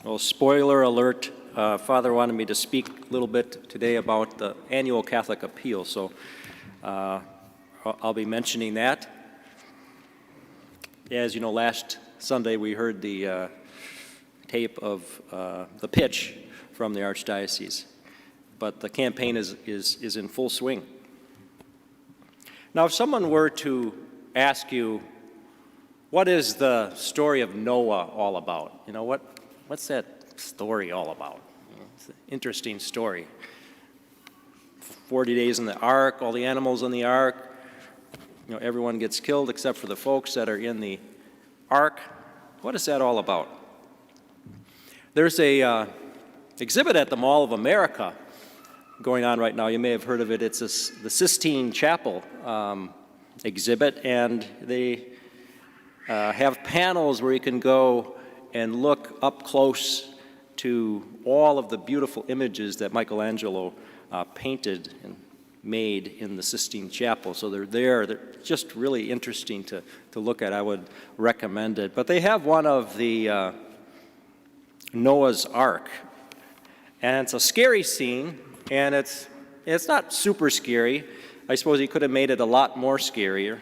Well, spoiler alert, Father wanted me to speak a little bit today about the annual Catholic appeal, so I'll be mentioning that. As you know, last Sunday we heard the tape of the pitch from the Archdiocese, but the campaign is in full swing. Now, if someone were to ask you, what is the story of Noah all about? You know, what's that story all about? It's an interesting story. 40 days in the ark, all the animals in the ark, you know, everyone gets killed except for the folks that are in the ark. What is that all about? There's a exhibit at the Mall of America going on right now. You may have heard of it. It's the Sistine Chapel exhibit, and they have panels where you can go and look up close to all of the beautiful images that Michelangelo painted and made in the Sistine Chapel. So they're just really interesting to look at. I would recommend it. But they have one of the Noah's Ark, and it's a scary scene, and it's not super scary. I suppose he could have made it a lot more scarier.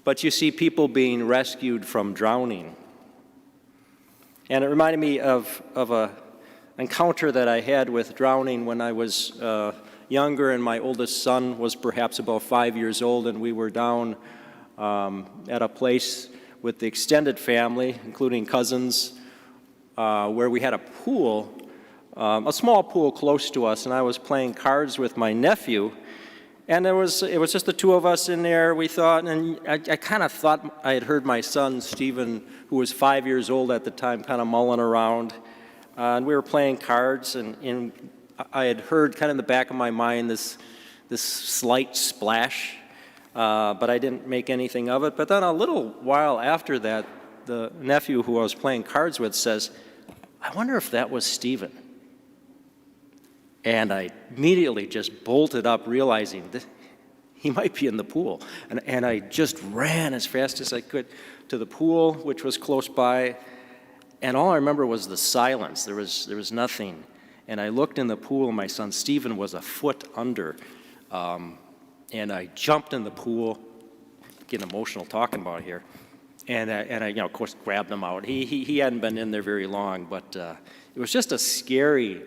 But you see people being rescued from drowning. And it reminded me of an encounter that I had with drowning when I was younger, and my oldest son was perhaps about 5 years old, and we were down at a place with the extended family, including cousins, where we had a pool, a small pool close to us, and I was playing cards with my nephew. And it was just the two of us in there, we thought, and I kind of thought I had heard my son, Stephen, who was 5 years old at the time, kind of mulling around. And we were playing cards, and I had heard kind of in the back of my mind this slight splash, but I didn't make anything of it. But then a little while after that, the nephew who I was playing cards with says, "I wonder if that was Stephen." And I immediately just bolted up, realizing that he might be in the pool. And I just ran as fast as I could to the pool, which was close by. And all I remember was the silence. There was nothing. And I looked in the pool, and my son Stephen was a foot under. And I jumped in the pool, getting emotional talking about it here. And I, of course, grabbed him out. He hadn't been in there very long, but it was just a scary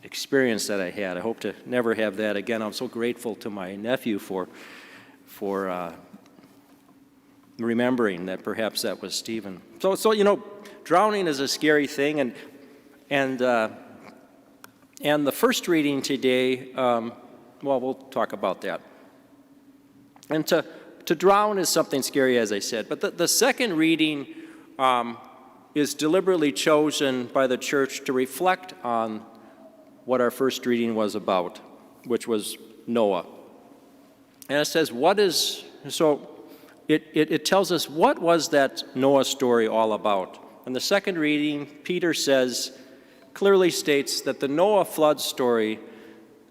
experience that I had. I hope to never have that again. I'm so grateful to my nephew for remembering that perhaps that was Stephen. So you know, drowning is a scary thing, and the first reading today, well, we'll talk about that. And to drown is something scary, as I said. But the second reading is deliberately chosen by the Church to reflect on what our first reading was about, which was Noah. And it says, it tells us what was that Noah story all about. In the second reading, Peter clearly states that the Noah flood story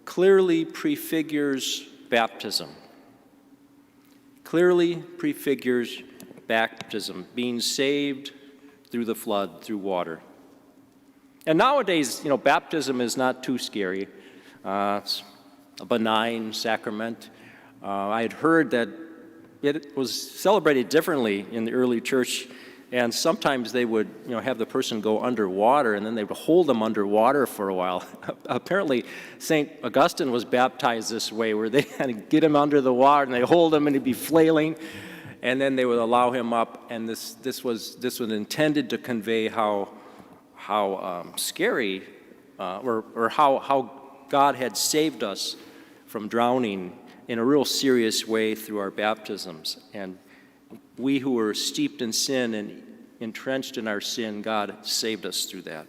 clearly prefigures baptism. Clearly prefigures baptism, being saved through the flood, through water. And nowadays, you know, baptism is not too scary. It's a benign sacrament. I had heard that it was celebrated differently in the early church, and sometimes they would, you know, have the person go underwater, and then they would hold them underwater for a while. Apparently, St. Augustine was baptized this way, where they had to get him under the water, and they hold him, and he'd be flailing, and then they would allow him up. And this was intended to convey how scary or how God had saved us from drowning in a real serious way through our baptisms. And we who were steeped in sin and entrenched in our sin, God saved us through that.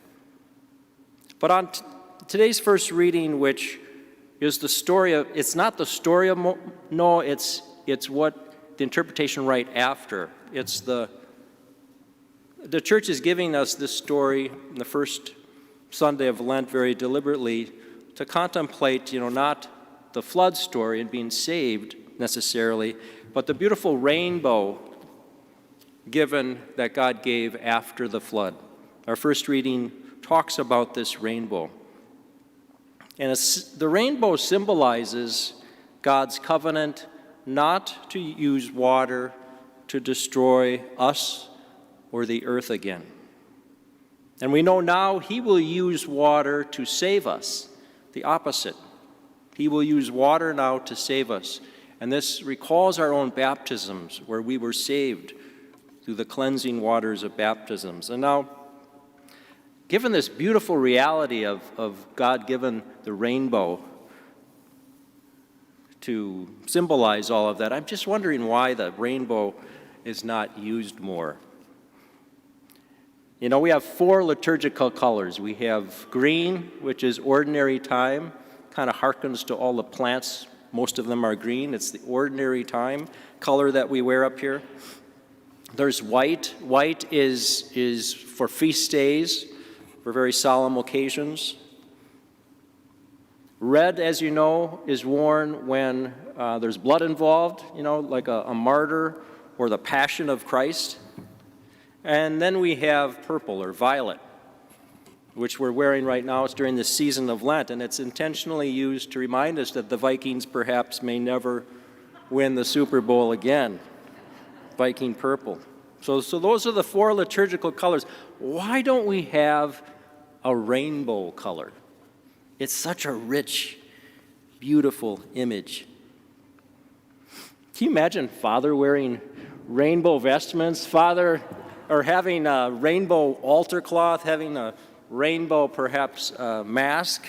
But on today's first reading, which is the story of, it's not the story of Noah, it's what the interpretation right after. It's the Church is giving us this story in the first Sunday of Lent very deliberately to contemplate, you know, not the flood story and being saved necessarily, but the beautiful rainbow given that God gave after the flood. Our first reading talks about this rainbow. And the rainbow symbolizes God's covenant not to use water to destroy us or the earth again. And we know now he will use water to save us, the opposite. He will use water now to save us. And this recalls our own baptisms, where we were saved through the cleansing waters of baptisms. And now, given this beautiful reality of God given the rainbow to symbolize all of that, I'm just wondering why the rainbow is not used more. You know, we have 4 liturgical colors. We have green, which is ordinary time, kind of harkens to all the plants. Most of them are green. It's the ordinary time color that we wear up here. There's white. White is for feast days, for very solemn occasions. Red, as you know, is worn when there's blood involved, you know, like a martyr or the Passion of Christ. And then we have purple or violet, which we're wearing right now. It's during the season of Lent, and it's intentionally used to remind us that the Vikings perhaps may never win the Super Bowl again. Viking purple. So those are the 4 liturgical colors. Why don't we have a rainbow color? It's such a rich, beautiful image. Can you imagine Father wearing rainbow vestments? Father, or having a rainbow altar cloth, having a rainbow, perhaps, mask.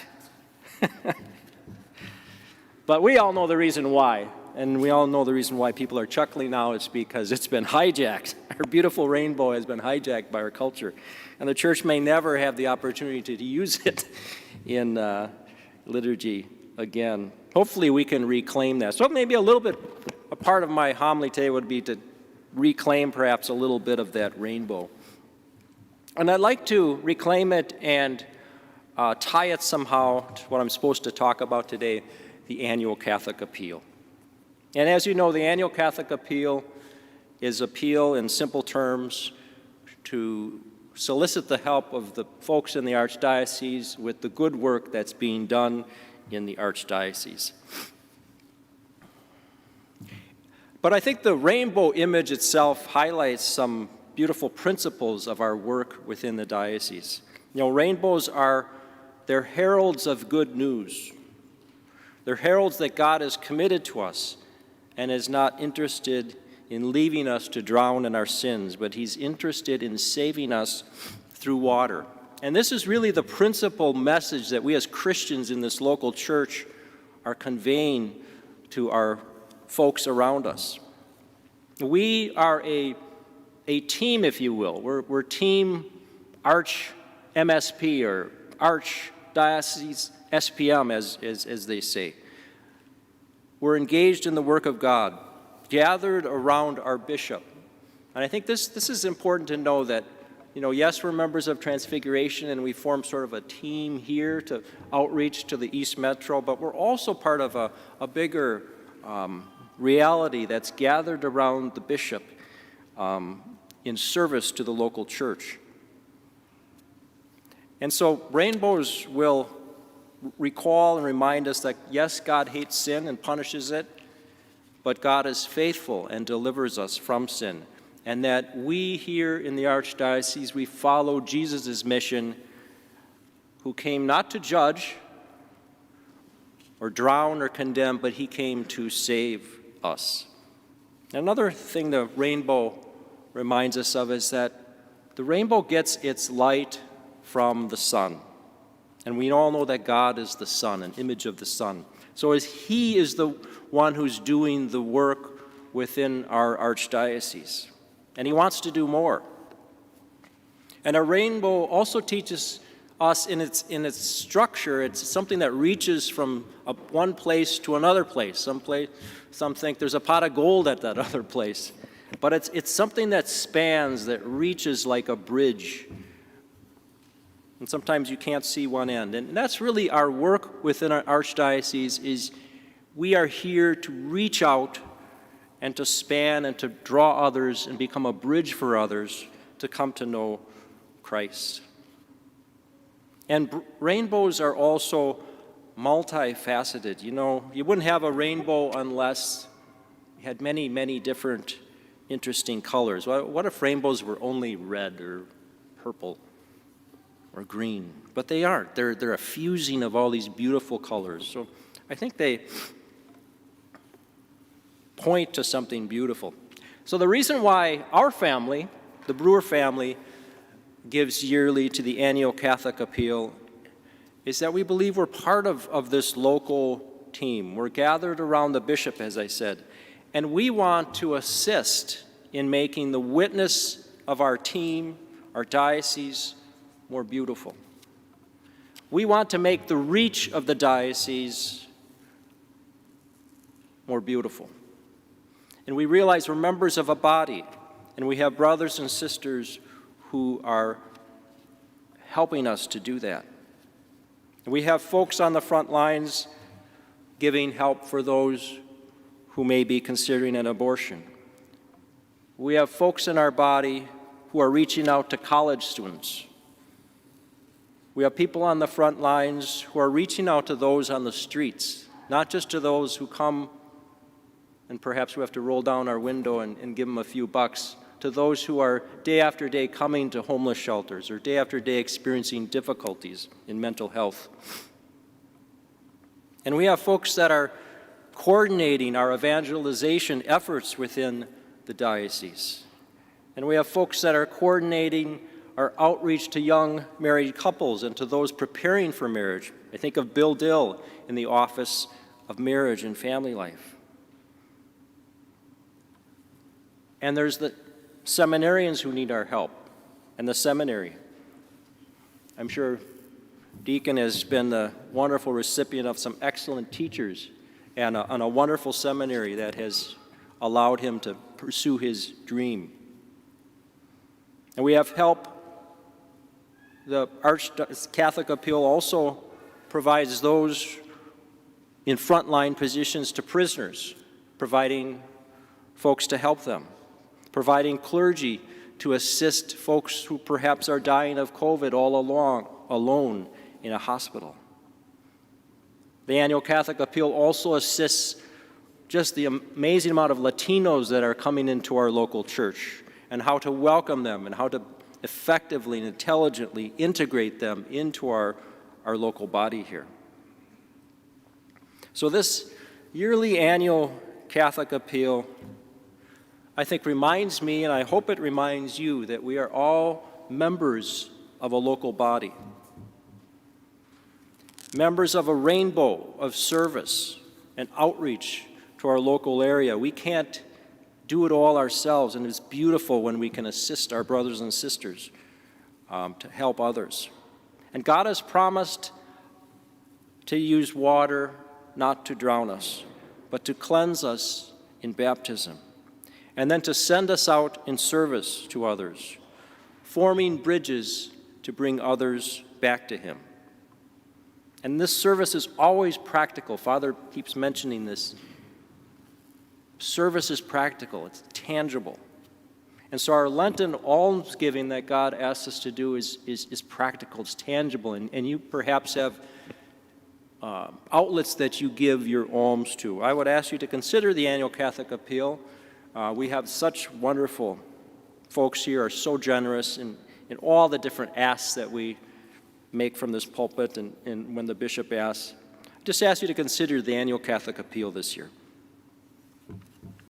But we all know the reason why. And we all know the reason why people are chuckling now is because it's been hijacked. Our beautiful rainbow has been hijacked by our culture. And the church may never have the opportunity to use it in liturgy again. Hopefully we can reclaim that. So maybe a part of my homily today would be to reclaim perhaps a little bit of that rainbow. And I'd like to reclaim it and tie it somehow to what I'm supposed to talk about today, the annual Catholic appeal. And as you know, the annual Catholic appeal is appeal in simple terms to solicit the help of the folks in the Archdiocese with the good work that's being done in the Archdiocese. But I think the rainbow image itself highlights some beautiful principles of our work within the diocese. You know, rainbows they're heralds of good news. They're heralds that God is committed to us and is not interested in leaving us to drown in our sins, but he's interested in saving us through water. And this is really the principal message that we as Christians in this local church are conveying to our folks around us. We are a team, if you will. We're Team Arch MSP or Archdiocese SPM, as they say. We're engaged in the work of God, gathered around our bishop. And I think this is important to know that, you know, yes, we're members of Transfiguration and we form sort of a team here to outreach to the East Metro, but we're also part of a bigger reality that's gathered around the bishop in service to the local church. And so rainbows will recall and remind us that, yes, God hates sin and punishes it, but God is faithful and delivers us from sin. And that we here in the Archdiocese, we follow Jesus' mission, who came not to judge or drown or condemn, but he came to save us. Another thing the rainbow reminds us of is that the rainbow gets its light from the sun. And we all know that God is the sun, an image of the sun. So as he is the one who's doing the work within our archdiocese. And he wants to do more. And a rainbow also teaches us in its structure, it's something that reaches from one place to another place. Some think there's a pot of gold at that other place. But it's something that spans, that reaches like a bridge. And sometimes you can't see one end. And that's really our work within our archdiocese, is we are here to reach out and to span and to draw others and become a bridge for others to come to know Christ. And rainbows are also multifaceted. You know, you wouldn't have a rainbow unless you had many, many different interesting colors. What if rainbows were only red or purple or green? But they aren't. They're a fusing of all these beautiful colors. So I think they point to something beautiful. So the reason why our family, the Brewer family, gives yearly to the annual Catholic Appeal is that we believe we're part of this local team. We're gathered around the bishop, as I said, and we want to assist in making the witness of our team, our diocese, more beautiful. We want to make the reach of the diocese more beautiful. And we realize we're members of a body, and we have brothers and sisters who are helping us to do that. And we have folks on the front lines giving help for those who may be considering an abortion. We have folks in our body who are reaching out to college students. We have people on the front lines who are reaching out to those on the streets, not just to those who come and perhaps we have to roll down our window and give them a few bucks, to those who are day after day coming to homeless shelters or day after day experiencing difficulties in mental health. And we have folks that are coordinating our evangelization efforts within the diocese. And we have folks that are coordinating our outreach to young married couples and to those preparing for marriage. I think of Bill Dill in the Office of Marriage and Family Life. And there's the seminarians who need our help, and the seminary. I'm sure Deacon has been the wonderful recipient of some excellent teachers and a wonderful seminary that has allowed him to pursue his dream. And we have help. The Catholic Appeal also provides those in frontline positions to prisoners, providing folks to help them, providing clergy to assist folks who perhaps are dying of COVID all alone in a hospital. The annual Catholic Appeal also assists just the amazing amount of Latinos that are coming into our local church and how to welcome them and how to effectively and intelligently integrate them into our local body here. So this yearly annual Catholic Appeal, I think, reminds me, and I hope it reminds you, that we are all members of a local body, members of a rainbow of service and outreach to our local area. We can't do it all ourselves, and it's beautiful when we can assist our brothers and sisters to help others. And God has promised to use water not to drown us, but to cleanse us in baptism, and then to send us out in service to others, forming bridges to bring others back to Him. And this service is always practical. Father keeps mentioning this. Service is practical, it's tangible. And so our Lenten almsgiving that God asks us to do is practical, it's tangible. And you perhaps have outlets that you give your alms to. I would ask you to consider the annual Catholic Appeal. We have such wonderful folks here, are so generous in all the different asks that we make from this pulpit and when the bishop asks. Just ask you to consider the annual Catholic Appeal this year.